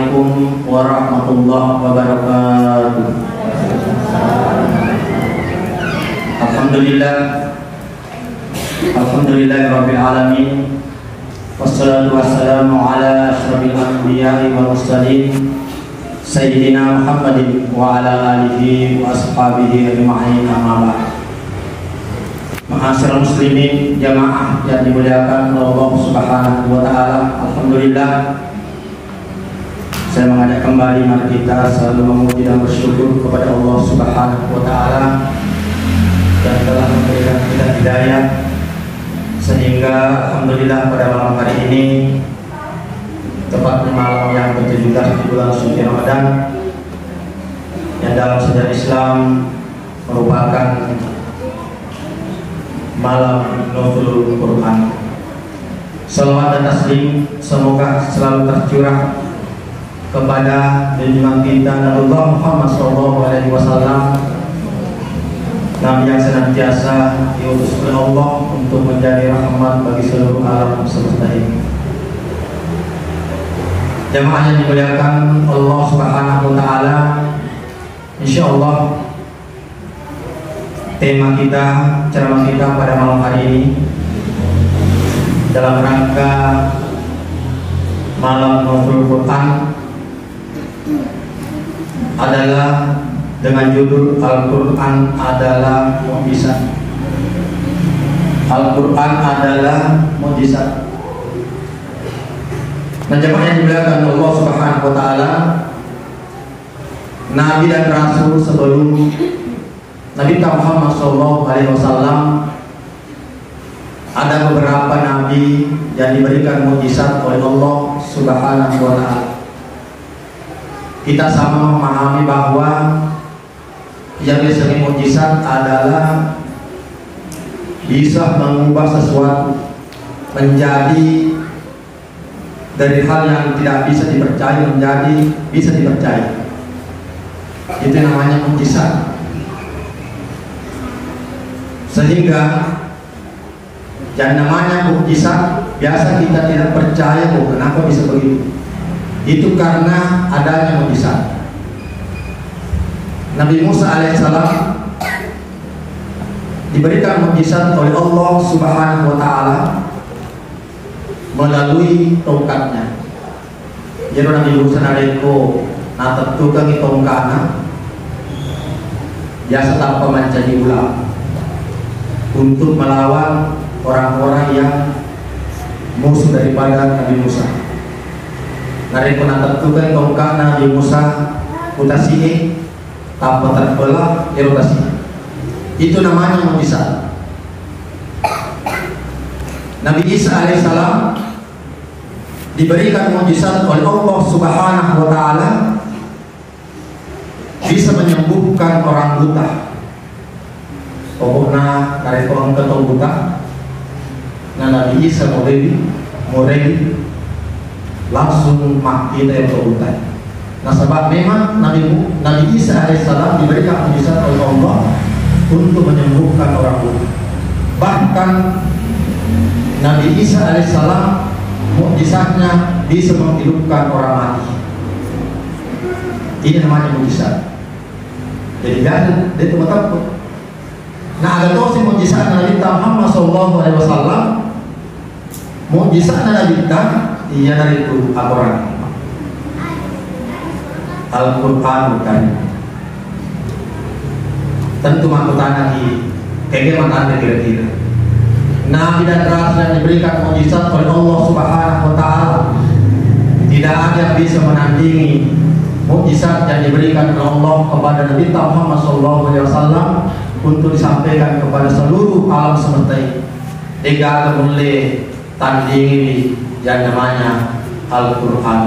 Assalamualaikum warahmatullahi wabarakatuh. Alhamdulillahirabbil alamin. Wassalatu wassalamu ala asyrofil anbiya'i wal mursalin sayyidina Muhammadin wa ala alihi wa ashabihi ajma'in, amma ba'd. Ma'asyiral muslimin jamaah yang dimuliakan Allah Subhanahu wa taala, alhamdulillah saya mengajak kembali mari kita selalu memuji dan bersyukur kepada Allah Subhanahu wa taala yang telah memberikan kita hidayah sehingga alhamdulillah pada malam hari ini, tepatnya malam yang ke-17 di bulan suci Ramadan, yang dalam sejarah Islam merupakan malam Nuzulul Quran. Salawat dan taslim semoga selalu tercurah kepada junjungan kita Nabiullah Muhammad SAW, Nabi yang senantiasa diutus oleh Allah untuk menjadi rahmat bagi seluruh alam semesta ini. Jamaah yang dimuliakan Allah Subhanahu wa taala, insyaallah tema kita, ceramah kita pada malam hari ini dalam rangka malam Nuzulul Quran adalah dengan judul Al-Quran adalah mukjizat. Al-Quran adalah mukjizat. Nah, jemaah yang dimuliakan Allah Subhanahu wa taala, Nabi dan Rasul sebelum Nabi Muhammad SAW ada beberapa nabi yang diberikan mukjizat oleh Allah Subhanahu wa taala. Kita sama memahami bahwa yang disebut mukjizat adalah bisa mengubah sesuatu menjadi dari hal yang tidak bisa dipercaya menjadi bisa dipercaya. Itu namanya mukjizat. Sehingga yang namanya mukjizat biasa kita tidak percaya kenapa bisa begitu. Itu karena adanya mukjizat. Nabi Musa alaihissalam diberikan mukjizat oleh Allah Subhanahu wa taala melalui tongkatnya. Jadi Nabi Musa alaihissalam natat tukang tongkatnya biasa tanpa mencari ulang untuk melawan orang-orang yang musuh daripada Nabi Musa. Nabi pun natat tukang tongkat Nabi Musa utasi tanpa terbelah erotasi. Itu namanya mukjizat. Nabi Isa alaihissalam diberikan mukjizat oleh Allah Subhanahu wa taala bisa menyembuhkan orang buta. Pokoknya dari orang ketong buta, nah Nabi Isa moreli langsung mati dari buta. Nah sebab memang Nabi Isa alaihissalam diberikan mukjizat oleh Allah untuk menyembuhkan orang buta. Bahkan Nabi Isa alaihissalam mukjizatnya bisa menghidupkan orang mati. Ini namanya mukjizat. Jadi jangan dia takut. Nah ada tahu si mukjizat Nabi Muhammad SAW. Mukjizat Nabi kita iya dari itu Al-Quran. Al-Quran bukan. Tentu makutan lagi kayak anda kira-kira. Nabi dan Rasul yang diberikan mukjizat oleh Allah Subhanahu wa taala tidak ada yang bisa menandingi mukjizat yang diberikan oleh Allah kepada Nabi Muhammad SAW untuk disampaikan kepada seluruh alam semesta ini. Tidak boleh tandingi yang namanya Al-Quran.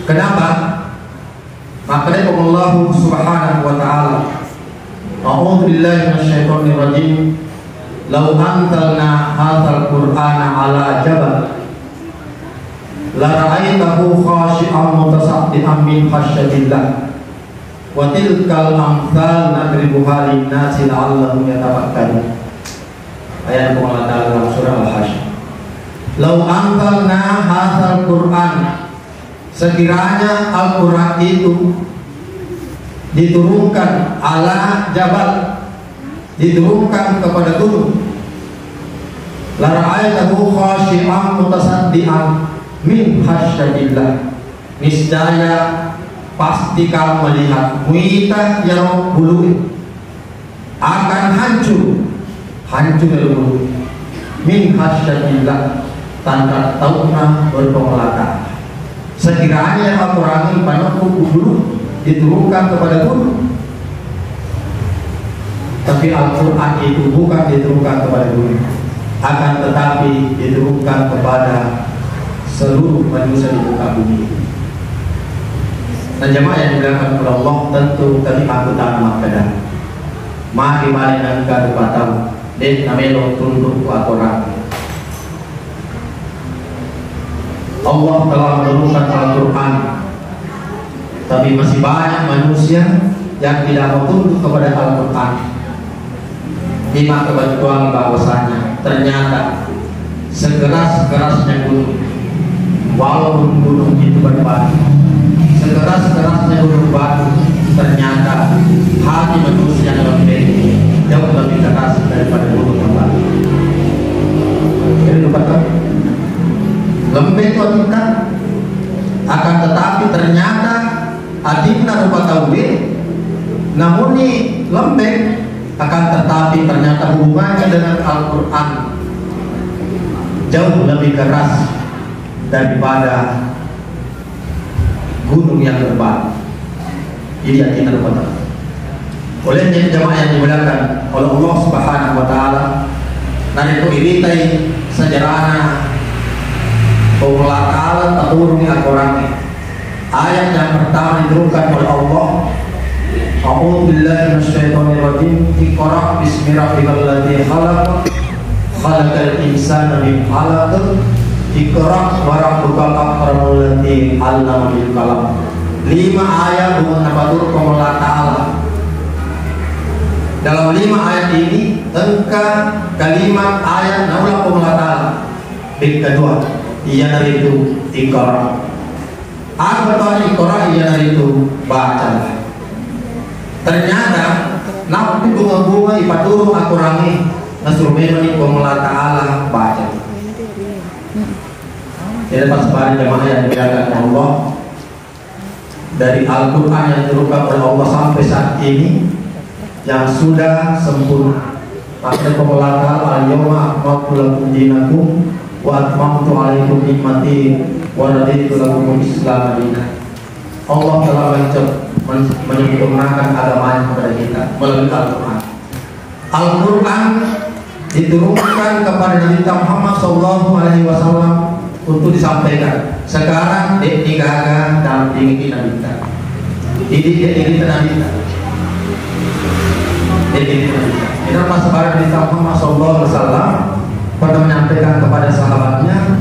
Kenapa? Makanya Allah Subhanahu wa taala, a'udzu billahi minasyaitonir rajim, law anzalna hadzal qur'ana 'ala jabal la ra'aitahu khashi'an mutasaddian min khasyatillah wa tilkal amsal nadribuha lin-nasi la'allahum yatafakkarun. Ayat Allah Ta'ala dalam surah Al-Hasyr. Law anzalna hadzal qur'an sekiranya Al-Quran itu diturunkan ala jabal, diturunkan kepada gunung, la ra'aitahu khashi'an mutasaddian min khasyatillah, niscaya pasti kamu melihat muita yang bulu akan hancur dari bulu min khasyatillah, tanda tauna berpengelakar. Sekiranya Al-Quran ini penuh bulu diturunkan kepada gunung, tapi Al-Quran itu bukan diturunkan kepada gunung, akan tetapi diturunkan kepada seluruh manusia di muka bumi. Nah, jemaah yang dimuliakan oleh Allah, tentu ketika kita makada mari balik dan kadu patau dan namelo tunduk ke Al-Quran. Allah telah menurunkan Al-Quran, tapi masih banyak manusia yang tidak mau tunduk kepada Al-Quran. Lima kebetulan bahwasanya ternyata sekeras-kerasnya gunung, walaupun gunung itu berbatu, sekeras-kerasnya gunung batu, ternyata hati manusia yang lembek jauh lebih keras daripada gunung yang batu. Jadi lupa kan? Lembek itu kita, akan tetapi ternyata adikna rupa tauwe, namun ini lembek, akan tetapi ternyata hubungannya dengan Al-Quran jauh lebih keras daripada gunung yang berbatu. Ini adikna rupa tauwe. Oleh jemaah yang dimuliakan oleh Allah Subhanahu wa Ta'ala, nanti itu iritai sejarahnya Allah Ta'ala turun Al-Quran. Ayat yang pertama diturunkan oleh Allah, a'udzu billahi minasyaitonir rajim, iqra bismi rabbikal ladzi khalaq, khalaqal insana min 'alaq, iqra wa rabbukal akramul ladzi 'allama bil qalam. 5 ayat mengatur Allah Ta'ala. Dalam 5 ayat ini engkau kalimat ayat naula Allah Ta'ala. Kedua, ia dari itu ikrar. Apa tahu ikrar? Ia dari itu baca. Ternyata nabi bunga-bunga ipaturu aku rangi nasurumen ini Allah Ta'ala baca. Jadi pas pada jemaah yang dimuliakan Allah, dari Al-Quran yang diturunkan oleh Allah sampai saat ini yang sudah sempurna. Maka Allah Ta'ala al-yawma akmaltu lakum dinakum wa atmamtu alaikum nikmati wa raditu lakumul Islam dinan. Allah telah menyempurnakan agamanya kepada kita melalui Al-Quran. Al-Quran diturunkan kepada Nabi Muhammad SAW untuk disampaikan. Sekarang digaga dalam tinggi Nabi kita. Ini Nabi kita. Kita masuk pada Nabi Muhammad SAW pada menyampaikan kepada sahabatnya,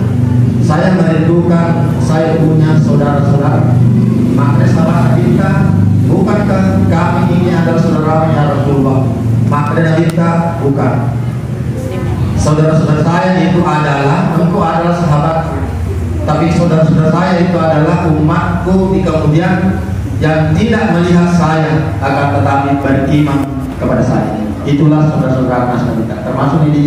saya merindukan saya punya saudara-saudara. Maka sahabat kita, bukankah kami ini adalah saudara-saudara Rasulullah? Maka kita bukan. Saudara-saudara saya itu adalah, engkau adalah sahabatku, tapi saudara-saudara saya itu adalah umatku di kemudian yang tidak melihat saya akan tetapi beriman kepada saya. Itulah saudara-saudara Nabi kita, termasuk di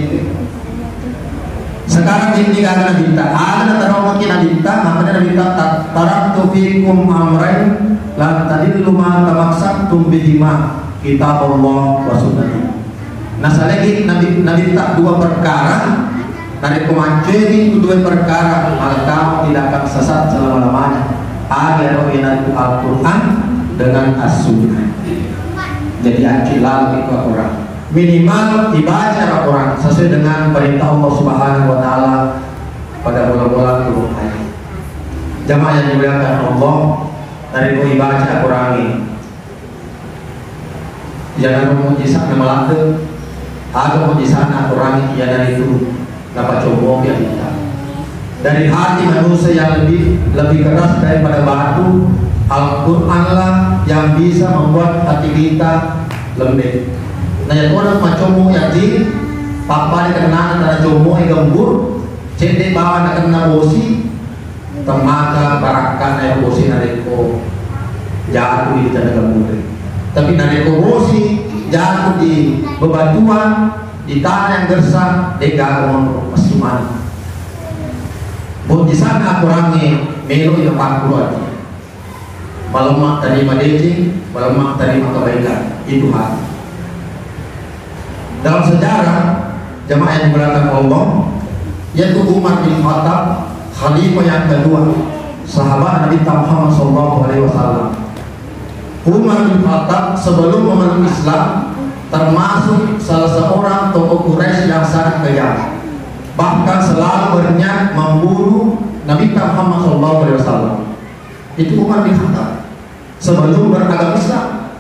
sekarang ini karena kita ada terowongan Nabi kita, maka Nabi kita taraktu fikum amrain lan tadillu ma tamassaktum bihima kitab Allah wa sunnati. Nah, selagi Nabi kita 2 perkara, dari kemancing itu 2 perkara, maka kamu tidak akan sesat selama-lamanya. Ada rohinatu Al-Quran dengan As-Sunnah. Jadi acilah itu Al-Quran. Minimal dibaca Al-Quran sesuai dengan perintah Allah Subhanahu wa Ta'ala pada bulan-bulan turun ayat. Jamaah yang dimuliakan Allah, dari dibaca Al-Quran ini jangan mujizat memelate, ada mujizat Al-Quran yang dari itu dapat coba ya kita. Dari hati manusia yang lebih keras daripada batu, Al-Quran lah yang bisa membuat hati kita lembek. Nah, yang orang macomo yang di papa di kenaan antara como yang gembur, cendek bawa nak kena bosi, temaka barakan air bosi nareko jatuh di tenaga murid. Tapi nareko bosi jatuh di bebatuan di tanah yang gersang degagon masuman. Buat di sana aku rangi melo yang pakuat. Malamak terima daging, malamak terima kebaikan. Itu hati. Dalam sejarah jemaah yang dimuliakan Allah, yaitu Umar bin Khattab, khalifah yang kedua, sahabat Nabi Muhammad SAW. Umar bin Khattab sebelum memeluk Islam termasuk salah seorang tokoh Quraisy yang sangat kejam, bahkan selalu berniat membunuh Nabi Muhammad SAW. Itu Umar bin Khattab sebelum beragama Islam,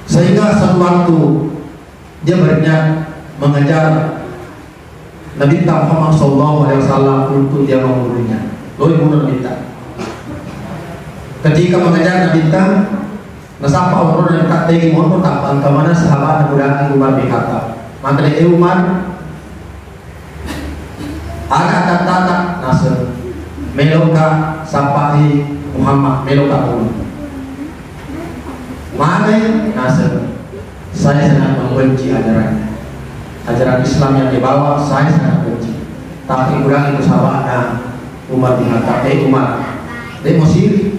sehingga suatu waktu dia berniat mengejar Nabi Muhammad SAW untuk dia membunuhnya. Lalu bunuh Nabi. Ketika mengejar Nabi, nasapa orang yang tak tegi mohon tak kemana sahabat Nabi Umar bin Khattab. Maka dia Umar agak kata nasr meloka sapai Muhammad meloka pun. Maka nasr saya sangat membenci ajaran Islam yang dibawa, saya sangat benci. Tapi kurang itu sahabatnya Umar bin Khattab. Umar, dia mau siri.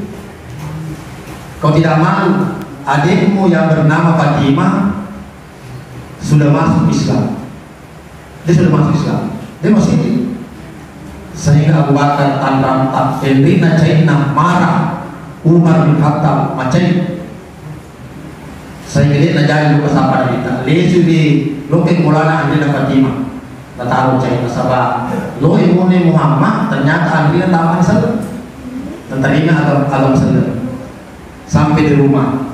Kau tidak malu adikmu yang bernama Fatimah sudah masuk Islam. Dia sudah masuk Islam. Dia mau siri. Sehingga Abu Bakar tantang Elrina Caina marah Umar bin Khattab macam. Sehingga dia najari luka sapa kita. Lesu di lokeng mulana Andrina Fatimah. Nataruh Caina sabah. Lo imune Muhammad ternyata Andrina taman salah. Tentarina agama salah. Sampai di rumah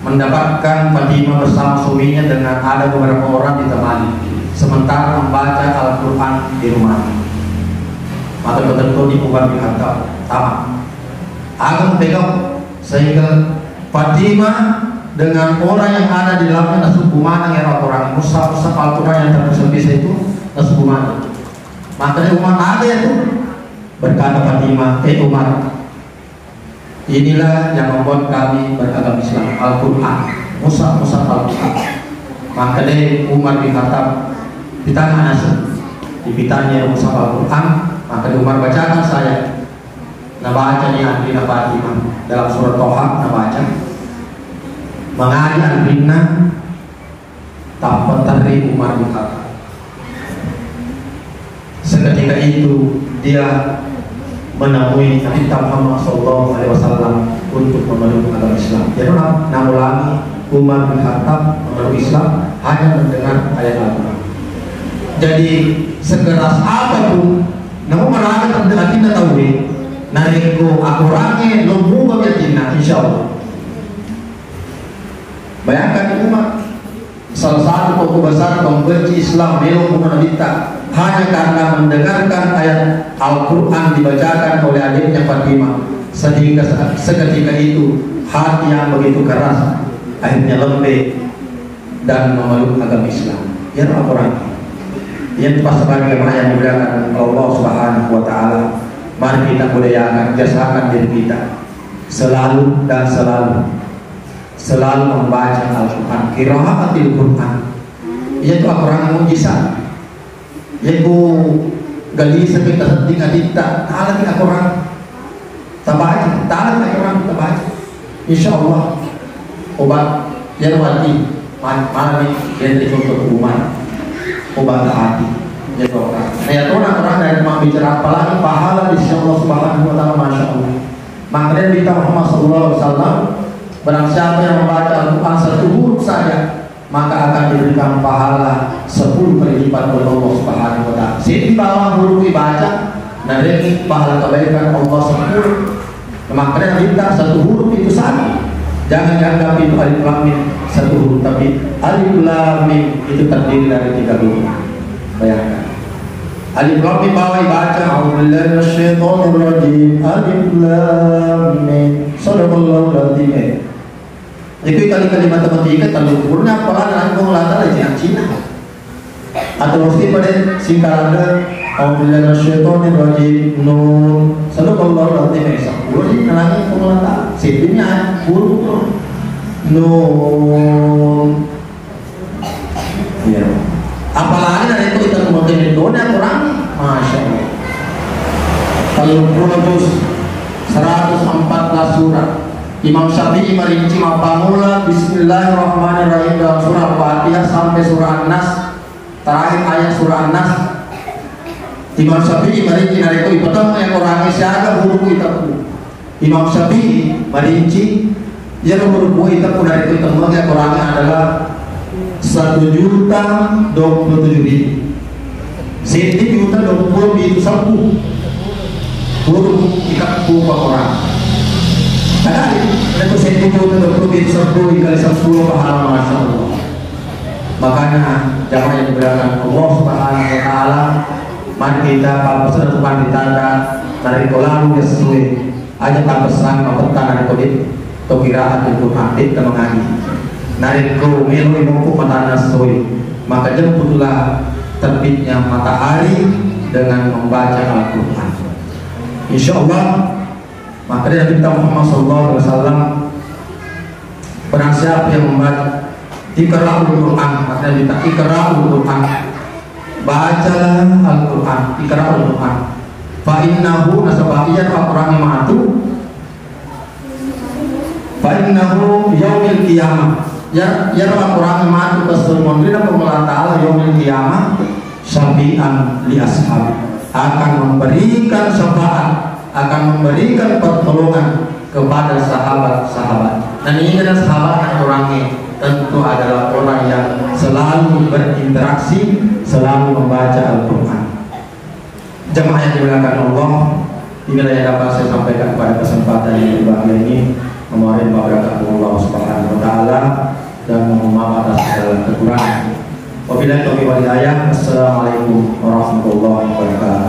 mendapatkan Fatimah bersama suaminya dengan ada beberapa orang ditemani sementara membaca Al-Quran di rumah. Maka betul-betul di Umar bin Khattab tamat agak pegang sehingga Fatimah dengan orang yang ada di dalamnya nasuku mana yang orang Musa Al-Quran yang terpisah itu nasuku mana. Makanya Umar ada itu berkata Fatimah, Umar, inilah yang membuat kami beragama Islam, Al-Quran, Musa Al-Quran. Maka dari Umar bin Khattab ditanya nasib, dipitanya Musa Al-Quran, maka Umar bacakan saya. Nabaca ni Andrina Fatimah dalam surat Toha, nabaca mengaji Andrina tanpa teri Umar bin Khattab. Seketika itu dia menemui Nabi Muhammad SAW untuk memeluk agama Islam. Jadi namulangi Umar bin Khattab memeluk Islam hanya mendengar ayat Al-Quran. Jadi sekeras apapun, namun mereka terdengar tidak tahu nariko Al-Qurannya lumpuh keyakinan, insya Allah. Bayangkan Umar, salah satu tokoh besar pembenci Islam belok menderita hanya karena mendengarkan ayat Al-Quran dibacakan oleh adiknya Fatimah, sehingga seketika itu hati yang begitu keras akhirnya lembek dan memeluk agama Islam. Ya Al-Quran yang pas sebagai yang dimuliakan Allah Subhanahu wa Ta'ala, mari kita budayakan, biasakan diri kita selalu dan selalu membaca Al-Quran, qiraatil Quran, yaitu Al-Quran mujizat. Yaitu gali sekitar tiga dita, taala kita Quran, tabaca, taala kita Quran tabaca. Insya Allah obat yang wati, mari yang dicontoh umat, obat hati. Jadi orang, ayat orang dari bicara apalagi pahala di sisi Allah Subhanahu Wa Taala, masya Allah. Makanya kita Muhammad SAW, barang siapa yang membaca Al-Quran satu huruf saja, maka akan diberikan pahala 10 kali lipat oleh Allah Subhanahu wa Ta'ala. Sini bawah huruf dibaca, nanti pahala kebaikan Allah 10. Makanya minta satu huruf itu sama. Jangan dianggap itu alif lam mim satu huruf, tapi alif lam mim itu terdiri dari 3 huruf. Bayangkan. Alif lam mim bawah dibaca, a'udzubillahi minasyaitonir rajim. Alif lam mim. Shadaqallahul azim. Itu kali-kali matematika terlalu kurnya apalah dengan pengelatan aja Cina atau mesti pada singkaran A'udzubillahi minasyaitonir rajim. Nun. Sadaqallahu al-azim. Sepuluh sih nalangin pengelata. Sipinnya huruf Nun. Ya. Apalagi dari itu kita mungkin Indonesia kurang, masya Allah. Kalau juz 114 surat. Imam Syafi'i merinci mapamula Bismillahirrahmanirrahim dalam surah Fatihah sampai surah An-Nas, terakhir ayat surah An-Nas. Imam Syafi'i merinci dari itu pertama yang orangnya siaga huruf itu. Imam Syafi'i merinci yang huruf itu dari itu temuan yang orangnya adalah 1.027.000. Senti juta 20 itu 10 huruf kita buka orang. Karena itu senti juta 20 itu 10 kali 10 pahala, masya Allah. Makanya jamaah yang diberangkan Allah Subhanahu Wa Taala, mari kita kalau sudah Tuhan ditanda dari kolaru ya sesuai aja tak pesan mapetan dari kodit tokiraat itu aktif dan mengaji. Nariko melu imamku matana sesuai, maka jemputlah terbitnya matahari dengan membaca Al-Quran. Insya Allah, maka dari kita Muhammad SAW, barang siapa yang membaca Iqra'ul Quran, maka kita Iqra'ul Quran, bacalah Al-Quran, Iqra'ul Quran. Fa innahu nasabahiyat Al-Quran ma'atu, fa innahu yaumil qiyamah. Ya Al-Quran ma'atu tasdurun bila Allah Ta'ala yaumil qiyamah syafi'an li ashab, akan memberikan syafaat, akan memberikan pertolongan kepada sahabat-sahabat. Dan ini adalah sahabat yang orangnya tentu adalah orang yang selalu berinteraksi, selalu membaca Al-Quran. Jemaah yang dimuliakan Allah, inilah yang dapat saya sampaikan pada kesempatan yang berbahagia ini. Memohon berkat Allah Subhanahu Wa Taala dan mohon maaf atas segala kekurangan. Wabillahi taufiq wal hidayah. Assalamualaikum warahmatullahi wabarakatuh.